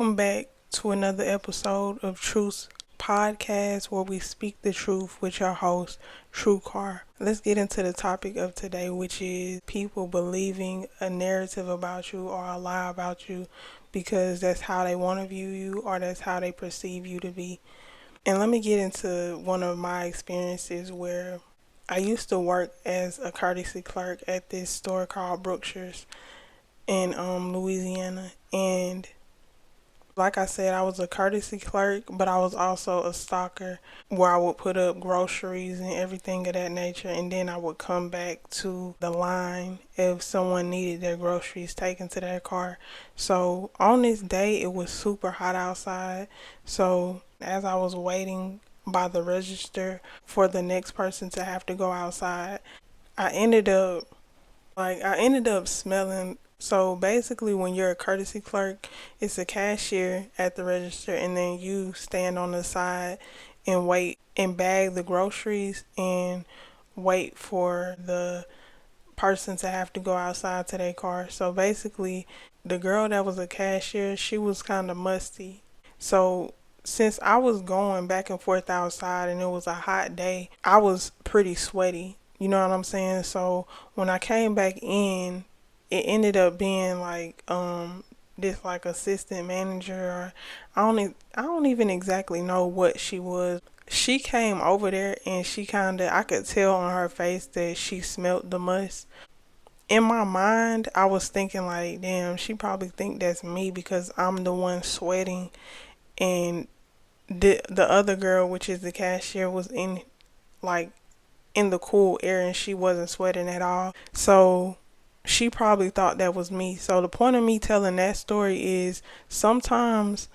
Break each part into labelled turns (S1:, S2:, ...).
S1: Welcome back to another episode of Truth's podcast where we speak the truth with your host, True Car. Let's get into the topic of today, which is people believing a narrative about you or a lie about you because that's how they want to view you or that's how they perceive you to be. And let me get into one of my experiences where I used to work as a courtesy clerk at this store called Brookshire's in Louisiana, and like I said, I was a courtesy clerk, but I was also a stocker where I would put up groceries and everything of that nature, and then I would come back to the line if someone needed their groceries taken to their car. So on this day, it was super hot outside. So as I was waiting by the register for the next person to have to go outside, I ended up smelling. So basically, when you're a courtesy clerk, it's a cashier at the register, and then you stand on the side and wait and bag the groceries and wait for the person to have to go outside to their car. So basically, the girl that was a cashier, she was kind of musty. So since I was going back and forth outside and it was a hot day, I was pretty sweaty. You know what I'm saying? So when I came back in, it ended up being like this like assistant manager, or I don't even exactly know what she was. She came over there and I could tell on her face that she smelt the must. In my mind, I was thinking like, damn, she probably think that's me because I'm the one sweating, and the other girl, which is the cashier, was like in the cool air and she wasn't sweating at all. So she probably thought that was me. So the point of me telling that story is sometimes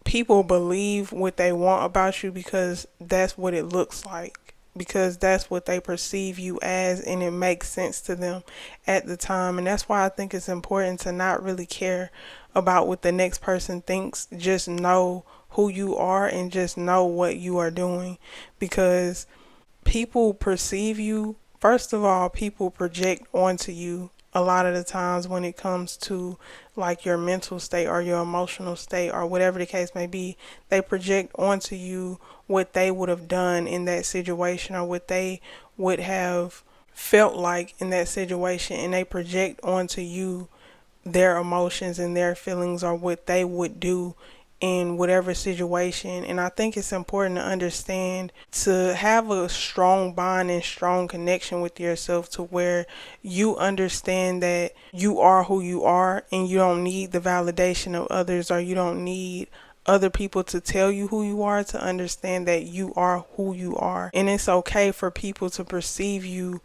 S1: people believe what they want about you because that's what it looks like, because that's what they perceive you as, and it makes sense to them at the time. And that's why I think it's important to not really care about what the next person thinks. Just know who you are and just know what you are doing, because people perceive you. First of all, people project onto you a lot of the times when it comes to like your mental state or your emotional state or whatever the case may be. They project onto you what they would have done in that situation or what they would have felt like in that situation, and they project onto you their emotions and their feelings or what they would do in whatever situation. And I think it's important to understand to have a strong bond and strong connection with yourself to where you understand that you are who you are and you don't need the validation of others, or you don't need other people to tell you who you are, to understand that you are who you are. And it's okay for people to perceive you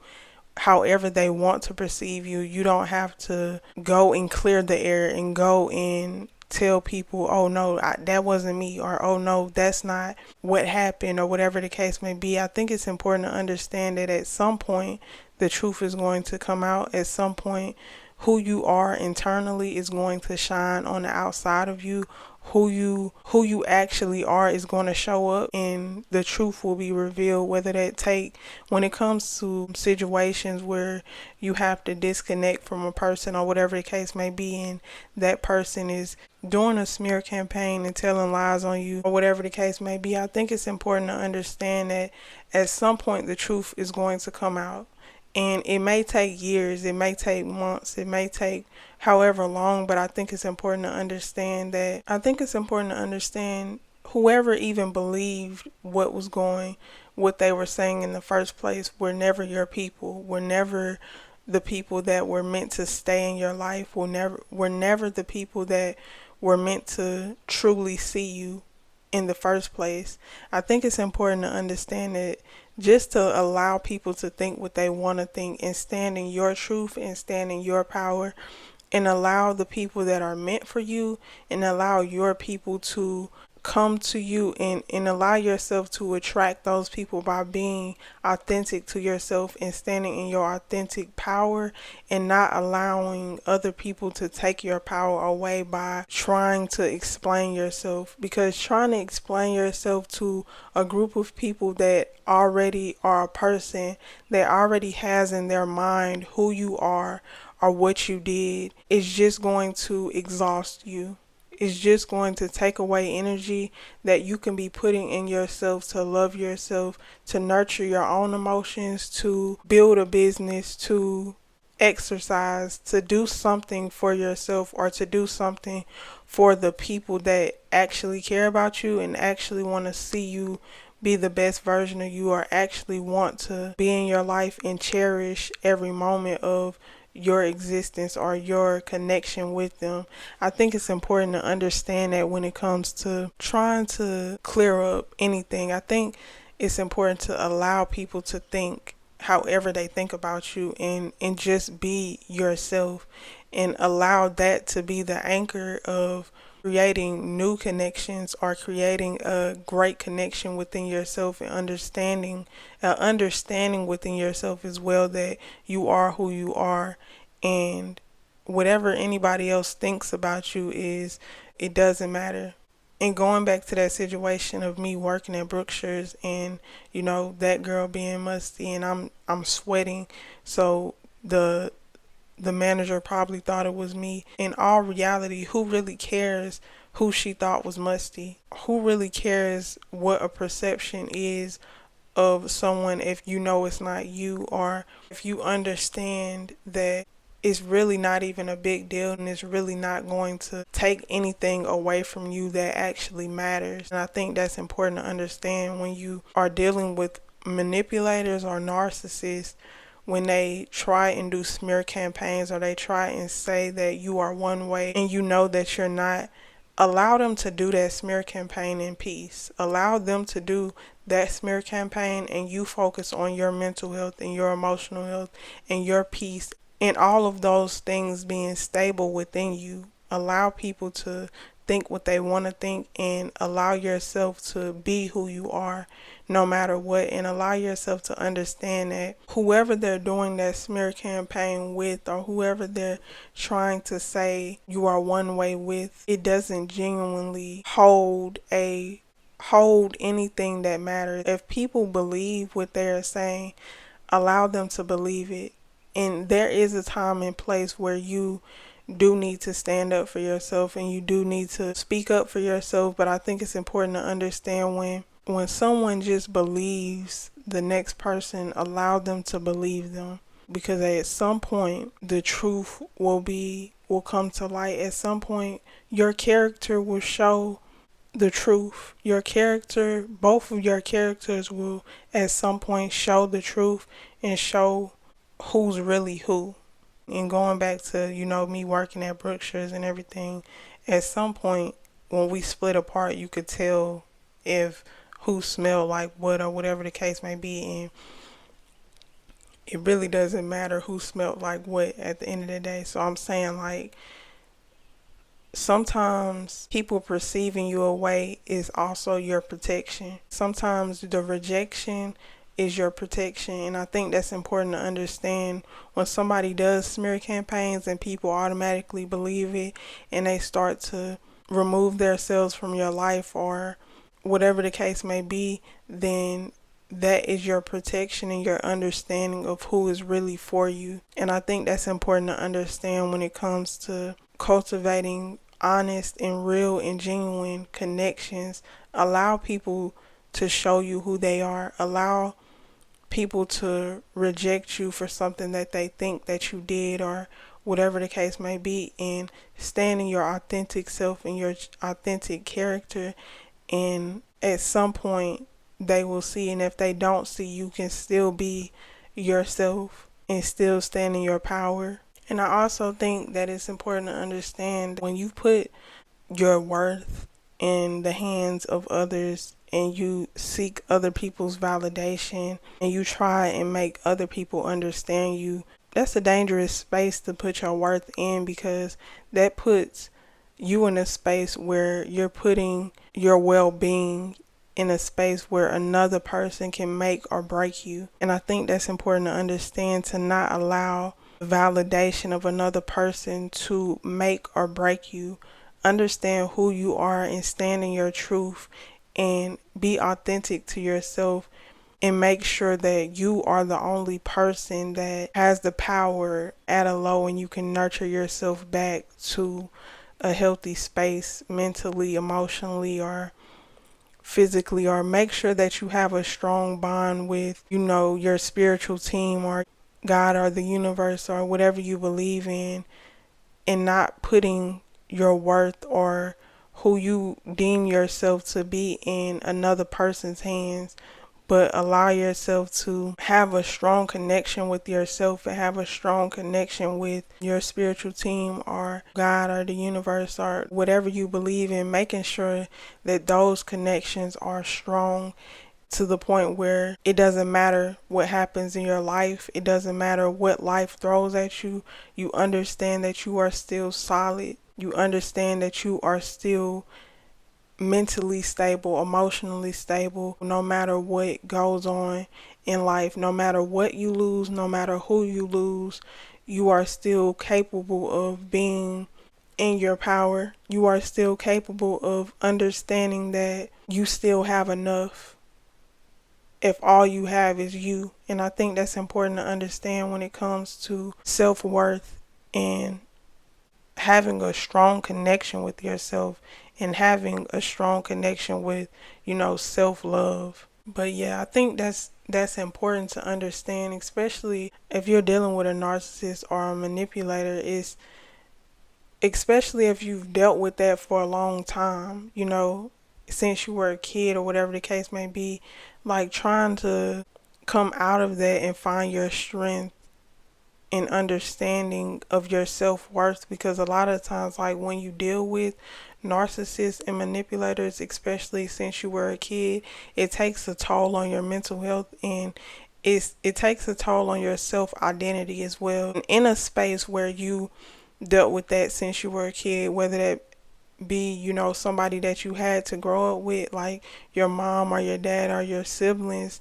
S1: however they want to perceive you. You don't have to go and clear the air and go and tell people, oh no, that wasn't me, or oh no, that's not what happened, or whatever the case may be. I think it's important to understand that at some point the truth is going to come out. At some point, who you are internally is going to shine on the outside of you. Who you actually are is going to show up, and the truth will be revealed. Whether that take, when it comes to situations where you have to disconnect from a person or whatever the case may be, and that person is doing a smear campaign and telling lies on you or whatever the case may be, I think it's important to understand that at some point the truth is going to come out. And it may take years, it may take months, it may take however long, but I think it's important to understand whoever even believed what they were saying in the first place were never your people, were never the people that were meant to stay in your life, were never the people that were meant to truly see you in the first place. I think it's important to understand that, just to allow people to think what they want to think and stand in your truth and stand in your power, and allow the people that are meant for you and allow your people to come to you, and allow yourself to attract those people by being authentic to yourself and standing in your authentic power, and not allowing other people to take your power away by trying to explain yourself. Because trying to explain yourself to a group of people that already are a person that already has in their mind who you are or what you did is just going to exhaust you. is just going to take away energy that you can be putting in yourself to love yourself, to nurture your own emotions, to build a business, to exercise, to do something for yourself, or to do something for the people that actually care about you and actually want to see you be the best version of you, or actually want to be in your life and cherish every moment of your existence or your connection with them. I think it's important to understand that when it comes to trying to clear up anything. I think it's important to allow people to think however they think about you, and just be yourself, and allow that to be the anchor of creating new connections, or creating a great connection within yourself, and understanding within yourself as well, that you are who you are, and whatever anybody else thinks about you is, it doesn't matter. And going back to that situation of me working at Brookshire's, and that girl being musty, and I'm sweating, so the manager probably thought it was me. In all reality, who really cares who she thought was musty? Who really cares what a perception is of someone if you know it's not you, or if you understand that it's really not even a big deal, and it's really not going to take anything away from you that actually matters. And I think that's important to understand when you are dealing with manipulators or narcissists. When they try and do smear campaigns, or they try and say that you are one way and you know that you're not, allow them to do that smear campaign in peace. Allow them to do that smear campaign, and you focus on your mental health and your emotional health and your peace, and all of those things being stable within you. Allow people to think what they want to think, and allow yourself to be who you are no matter what, and allow yourself to understand that whoever they're doing that smear campaign with, or whoever they're trying to say you are one way with, it doesn't genuinely hold anything that matters. If people believe what they're saying, allow them to believe it. And there is a time and place where you do need to stand up for yourself, and you do need to speak up for yourself. But I think it's important to understand when someone just believes the next person, allow them to believe them, because at some point the truth will come to light. At some point your character will show the truth. Your character, both of your characters will at some point show the truth, and show who's really who. And going back to, me working at Brookshire's and everything, at some point when we split apart, you could tell if who smelled like what, or whatever the case may be. And it really doesn't matter who smelled like what at the end of the day. So I'm saying, like, sometimes people perceiving you away is also your protection. Sometimes the rejection is your protection. And I think that's important to understand. When somebody does smear campaigns and people automatically believe it, and they start to remove themselves from your life, or whatever the case may be, then that is your protection and your understanding of who is really for you. And I think that's important to understand when it comes to cultivating honest and real and genuine connections. Allow people to show you who they are. Allow people to reject you for something that they think that you did, or whatever the case may be, and stand in your authentic self and your authentic character. And at some point they will see, and if they don't see, you can still be yourself and still stand in your power. And I also think that it's important to understand, when you put your worth in the hands of others, and you seek other people's validation, and you try and make other people understand you, that's a dangerous space to put your worth in, because that puts you in a space where you're putting your well-being in a space where another person can make or break you. And I think that's important to understand, to not allow validation of another person to make or break you. Understand who you are and stand in your truth, and be authentic to yourself, and make sure that you are the only person that has the power at a low, and you can nurture yourself back to a healthy space mentally, emotionally, or physically, or make sure that you have a strong bond with, your spiritual team or God or the universe or whatever you believe in, and not putting your worth or who you deem yourself to be in another person's hands, but allow yourself to have a strong connection with yourself and have a strong connection with your spiritual team or God or the universe or whatever you believe in, making sure that those connections are strong to the point where it doesn't matter what happens in your life. It doesn't matter what life throws at you. You understand that you are still solid. You understand that you are still mentally stable, emotionally stable, no matter what goes on in life, no matter what you lose, no matter who you lose, you are still capable of being in your power. You are still capable of understanding that you still have enough if all you have is you. And I think that's important to understand when it comes to self-worth and having a strong connection with yourself and having a strong connection with, self-love. But yeah, I think that's important to understand, especially if you're dealing with a narcissist or a manipulator, is especially if you've dealt with that for a long time, since you were a kid or whatever the case may be, like trying to come out of that and find your strength and understanding of your self-worth, because a lot of times, like when you deal with narcissists and manipulators, especially since you were a kid, it takes a toll on your mental health, and it takes a toll on your self-identity as well. In a space where you dealt with that since you were a kid, whether that be, somebody that you had to grow up with, like your mom or your dad or your siblings,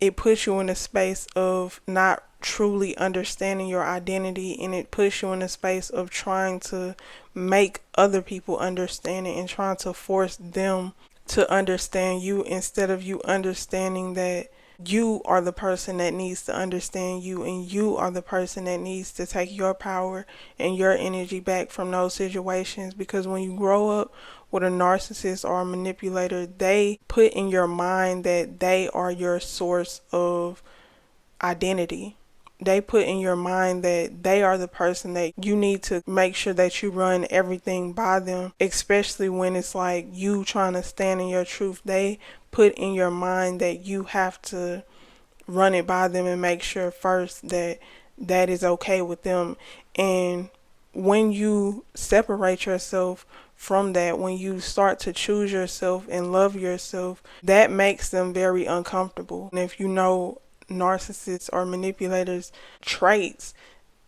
S1: it puts you in a space of not truly understanding your identity, and it puts you in a space of trying to make other people understand it and trying to force them to understand you, instead of you understanding that you are the person that needs to understand you, and you are the person that needs to take your power and your energy back from those situations. Because when you grow up with a narcissist or a manipulator, they put in your mind that they are your source of identity. They put in your mind that they are the person that you need to make sure that you run everything by them, especially when it's like you trying to stand in your truth. They put in your mind that you have to run it by them and make sure first that that is okay with them. And when you separate yourself from that, when you start to choose yourself and love yourself, that makes them very uncomfortable. And if you know narcissists or manipulators traits,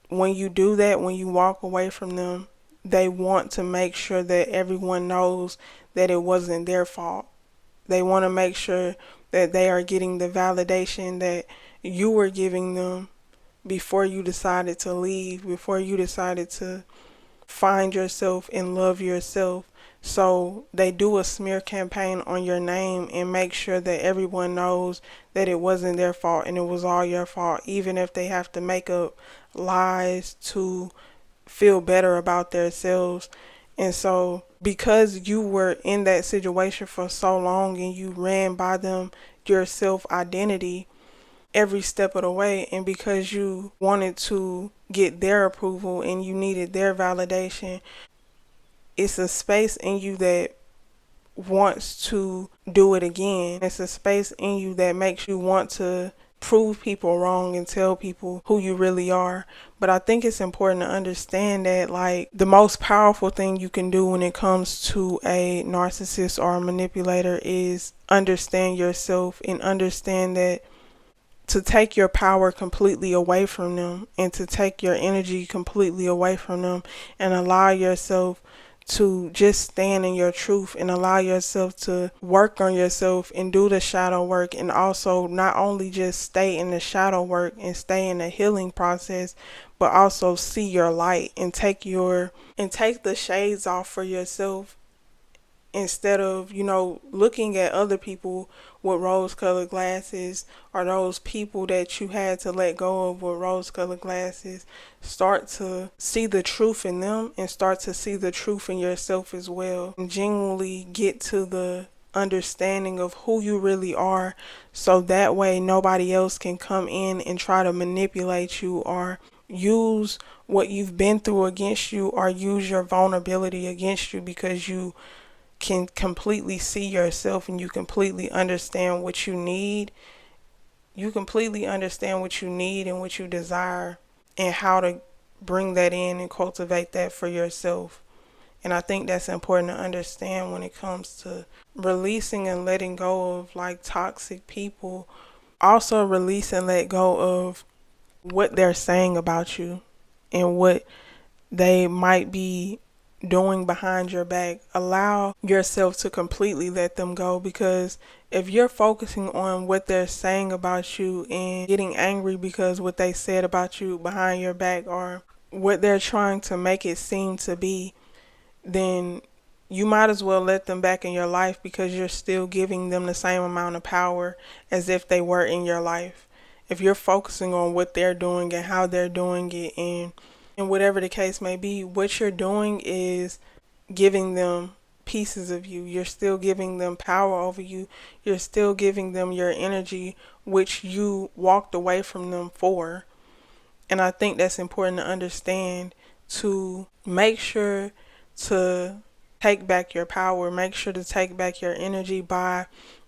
S1: when you do that, when you walk away from them, they want to make sure that everyone knows that it wasn't their fault. They want to make sure that they are getting the validation that you were giving them before you decided to leave, before you decided to find yourself and love yourself. So they do a smear campaign on your name and make sure that everyone knows that it wasn't their fault and it was all your fault, even if they have to make up lies to feel better about themselves. And so because you were in that situation for so long and you ran by them your self identity every step of the way, and because you wanted to get their approval and you needed their validation, it's a space in you that wants to do it again. It's a space in you that makes you want to prove people wrong and tell people who you really are. But I think it's important to understand that, like, the most powerful thing you can do when it comes to a narcissist or a manipulator is understand yourself and understand that to take your power completely away from them and to take your energy completely away from them and allow yourself to just stand in your truth and allow yourself to work on yourself and do the shadow work, and also not only just stay in the shadow work and stay in the healing process, but also see your light and take the shades off for yourself, instead of, looking at other people with rose-colored glasses, or those people that you had to let go of with rose-colored glasses, start to see the truth in them and start to see the truth in yourself as well. And genuinely get to the understanding of who you really are, so that way nobody else can come in and try to manipulate you or use what you've been through against you, or use your vulnerability against you, because you can completely see yourself and you completely understand what you need. You completely understand what you need and what you desire, and how to bring that in and cultivate that for yourself. And I think that's important to understand when it comes to releasing and letting go of like toxic people. Also release and let go of what they're saying about you and what they might be doing behind your back. Allow yourself to completely let them go, because if you're focusing on what they're saying about you and getting angry because what they said about you behind your back, or what they're trying to make it seem to be, then you might as well let them back in your life, because you're still giving them the same amount of power as if they were in your life. If you're focusing on what they're doing and how they're doing it, and whatever the case may be, what you're doing is giving them pieces of you. You're still giving them power over you. You're still giving them your energy, which you walked away from them for. And I think that's important to understand, to make sure to take back your power, make sure to take back your energy by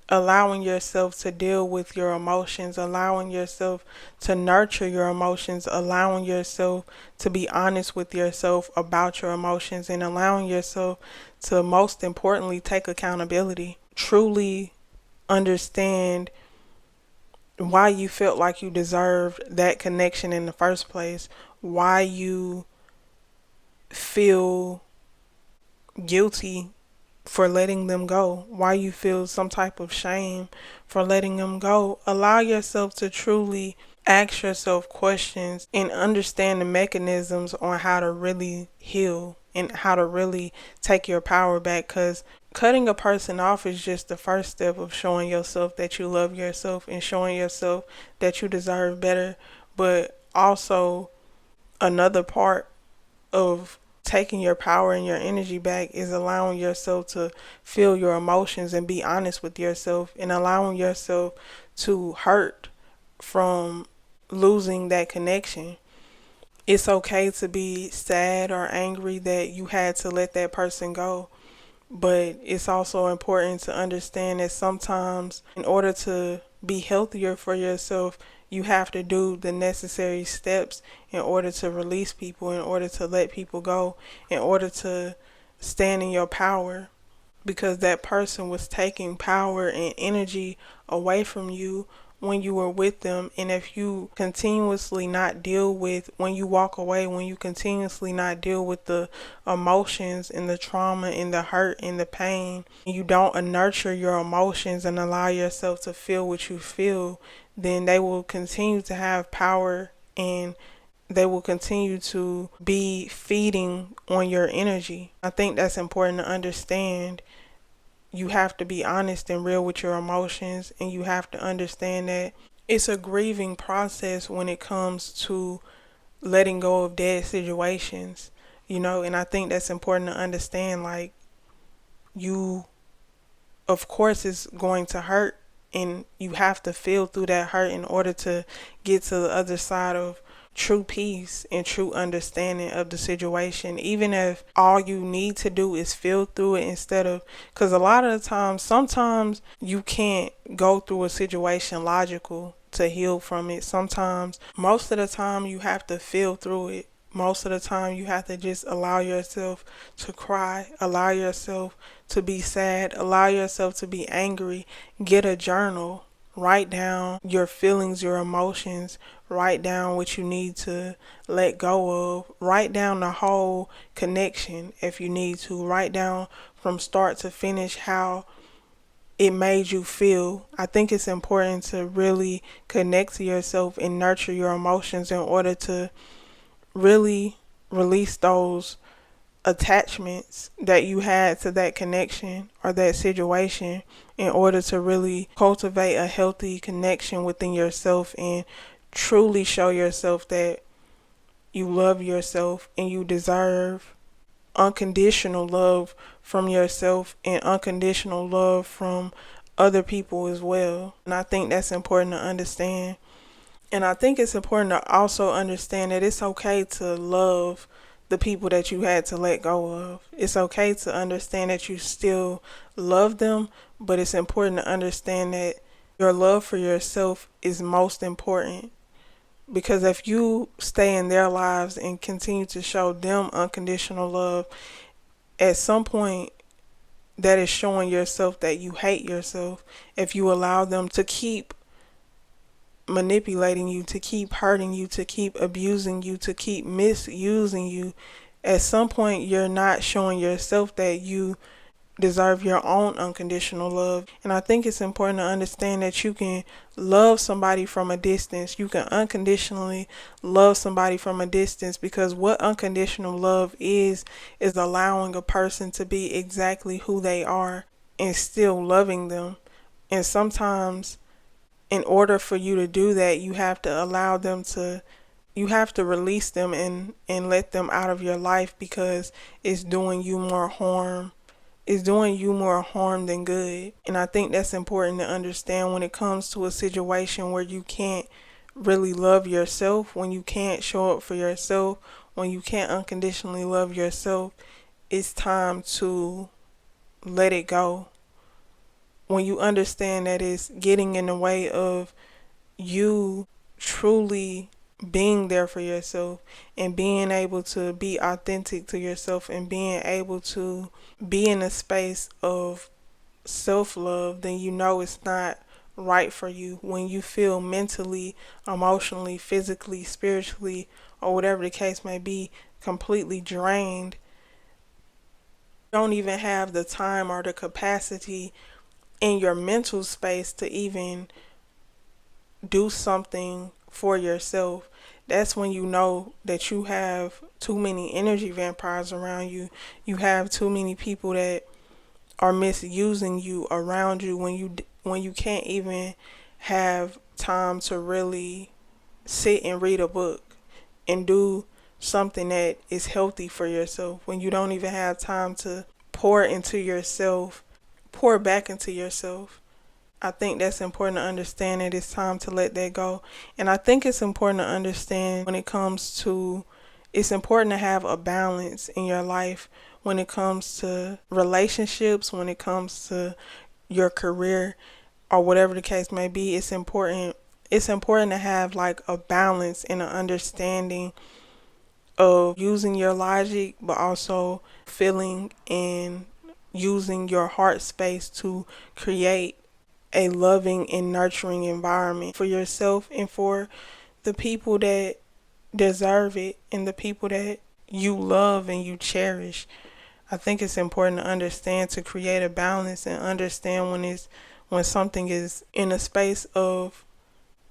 S1: allowing yourself to deal with your emotions, allowing yourself to nurture your emotions, allowing yourself to be honest with yourself about your emotions, and allowing yourself to, most importantly, take accountability. Truly understand why you felt like you deserved that connection in the first place, why you feel guilty for letting them go, why you feel some type of shame for letting them go. Allow yourself to truly ask yourself questions and understand the mechanisms on how to really heal and how to really take your power back, because cutting a person off is just the first step of showing yourself that you love yourself and showing yourself that you deserve better. But also, another part of taking your power and your energy back is allowing yourself to feel your emotions and be honest with yourself, and allowing yourself to hurt from losing that connection. It's okay to be sad or angry that you had to let that person go, but it's also important to understand that sometimes, in order to be healthier for yourself, you have to do the necessary steps in order to release people, in order to let people go, in order to stand in your power. Because that person was taking power and energy away from you when you were with them. And if you continuously not deal with, when you walk away, when you continuously not deal with the emotions and the trauma and the hurt and the pain, you don't nurture your emotions and allow yourself to feel what you feel, then they will continue to have power, and they will continue to be feeding on your energy. I think that's important to understand. You have to be honest and real with your emotions, and you have to understand that it's a grieving process when it comes to letting go of dead situations, and I think that's important to understand. Like, you, of course, it's going to hurt, and you have to feel through that hurt in order to get to the other side of true peace and true understanding of the situation. Even if all you need to do is feel through it, instead of, because a lot of the times, sometimes you can't go through a situation logical to heal from it. Sometimes, most of the time, you have to feel through it. Most of the time, you have to just allow yourself to cry, allow yourself to be sad, allow yourself to be angry. Get a journal, write down your feelings, your emotions, write down what you need to let go of, write down the whole connection if you need to, write down from start to finish how it made you feel. I think it's important to really connect to yourself and nurture your emotions in order to really release those attachments that you had to that connection or that situation in order to really cultivate a healthy connection within yourself and truly show yourself that you love yourself and you deserve unconditional love from yourself and unconditional love from other people as well. And I think that's important to understand. And I think it's important to also understand that it's okay to love the people that you had to let go of. It's okay to understand that you still love them, but it's important to understand that your love for yourself is most important. Because if you stay in their lives and continue to show them unconditional love, at some point that is showing yourself that you hate yourself. If you allow them to keep manipulating you, to keep hurting you, to keep abusing you, to keep misusing you, at some point you're not showing yourself that you deserve your own unconditional love. And I think it's important to understand that you can love somebody from a distance. You can unconditionally love somebody from a distance, because what unconditional love is allowing a person to be exactly who they are and still loving them. And sometimes in order for you to do that, you have to allow them to you have to release them and let them out of your life, because it's doing you more harm. It's doing you more harm than good. And I think that's important to understand when it comes to a situation where you can't really love yourself, when you can't show up for yourself, when you can't unconditionally love yourself. It's time to let it go. When you understand that it's getting in the way of you truly being there for yourself and being able to be authentic to yourself and being able to be in a space of self-love, then you know it's not right for you. When you feel mentally, emotionally, physically, spiritually, or whatever the case may be, completely drained, you don't even have the time or the capacity in your mental space to even do something for yourself. That's when you know that you have too many energy vampires around you. You have too many people that are misusing you around you, when you can't even have time to really sit and read a book and do something that is healthy for yourself, when you don't even have time to pour into yourself, pour back into yourself. I think that's important to understand, that it's time to let that go. And I think it's important to understand when it comes to, it's important to have a balance in your life when it comes to relationships, when it comes to your career, or whatever the case may be. It's important to have like a balance and an understanding of using your logic, but also feeling and using your heart space to create a loving and nurturing environment for yourself and for the people that deserve it and the people that you love and you cherish. I think it's important to understand, to create a balance and understand when something is in a space of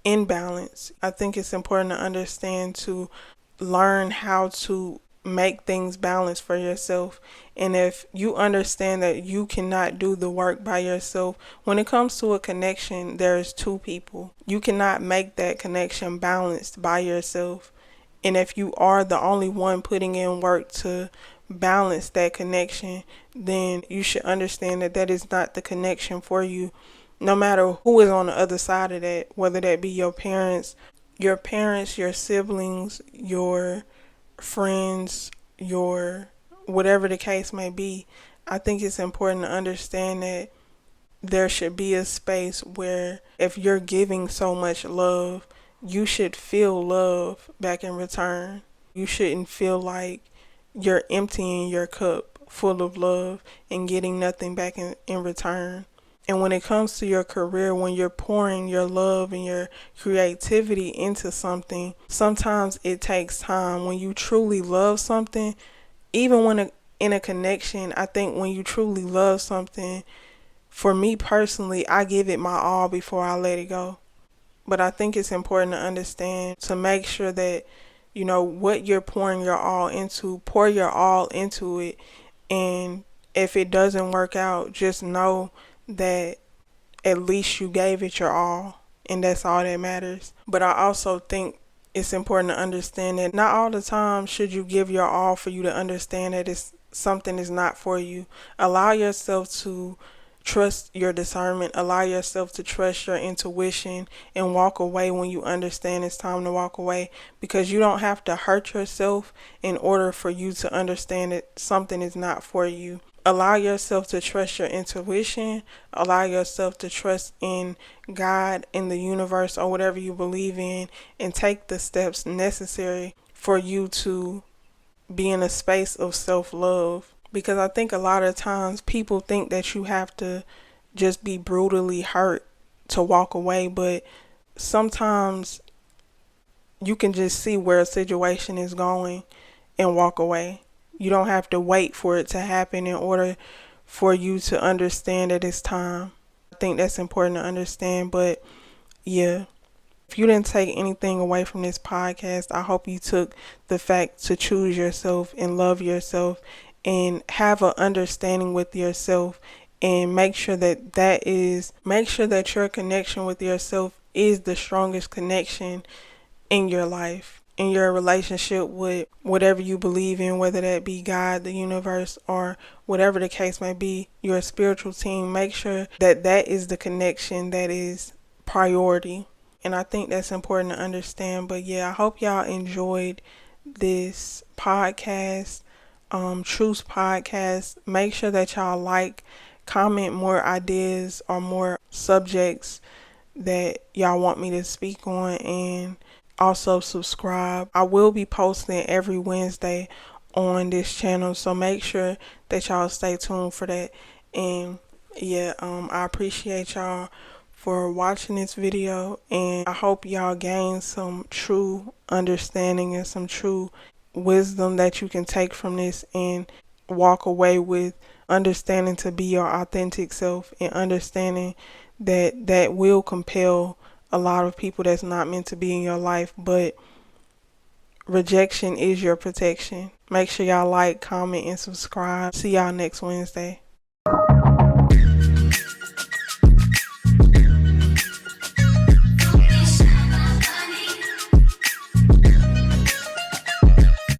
S1: imbalance. I think it's important to understand, to learn how to make things balance for yourself. And if you understand that you cannot do the work by yourself, when it comes to a connection, there's two people. You cannot make that connection balanced by yourself. And if you are the only one putting in work to balance that connection, then you should understand that that is not the connection for you. No matter who is on the other side of that, whether that be your parents, your siblings, your friends, your whatever the case may be, I think it's important to understand that there should be a space where if you're giving so much love, you should feel love back in return. You shouldn't feel like you're emptying your cup full of love and getting nothing back in return. And when it comes to your career, when you're pouring your love and your creativity into something, sometimes it takes time. When you truly love something, even in a connection, I think when you truly love something, for me personally, I give it my all before I let it go. But I think it's important to understand, to make sure that what you're pouring your all into. Pour your all into it, and if it doesn't work out, just know that at least you gave it your all, and that's all that matters. But I also think it's important to understand that not all the time should you give your all for you to understand that it's something is not for you. Allow yourself to trust your discernment, allow yourself to trust your intuition, and walk away when you understand it's time to walk away, because you don't have to hurt yourself in order for you to understand that something is not for you. Allow yourself to trust your intuition, allow yourself to trust in God, in the universe, or whatever you believe in, and take the steps necessary for you to be in a space of self-love. Because I think a lot of times people think that you have to just be brutally hurt to walk away, but sometimes you can just see where a situation is going and walk away. You don't have to wait for it to happen in order for you to understand that it's time. I think that's important to understand. But yeah, if you didn't take anything away from this podcast, I hope you took the fact to choose yourself and love yourself and have an understanding with yourself, and make sure that your connection with yourself is the strongest connection in your life, in your relationship with whatever you believe in, whether that be God, the universe, or whatever the case may be, your spiritual team. Make sure that that is the connection that is priority. And I think that's important to understand. But yeah, I hope y'all enjoyed this podcast, Truth Podcast. Make sure that y'all comment more ideas or more subjects that y'all want me to speak on, and also subscribe. I will be posting every Wednesday on this channel, so make sure that y'all stay tuned for that. And yeah, I appreciate y'all for watching this video, and I hope y'all gain some true understanding and some true wisdom that you can take from this and walk away with understanding to be your authentic self, and understanding that that will compel a lot of people that's not meant to be in your life, but rejection is your protection. Make sure y'all comment and subscribe. See y'all next Wednesday.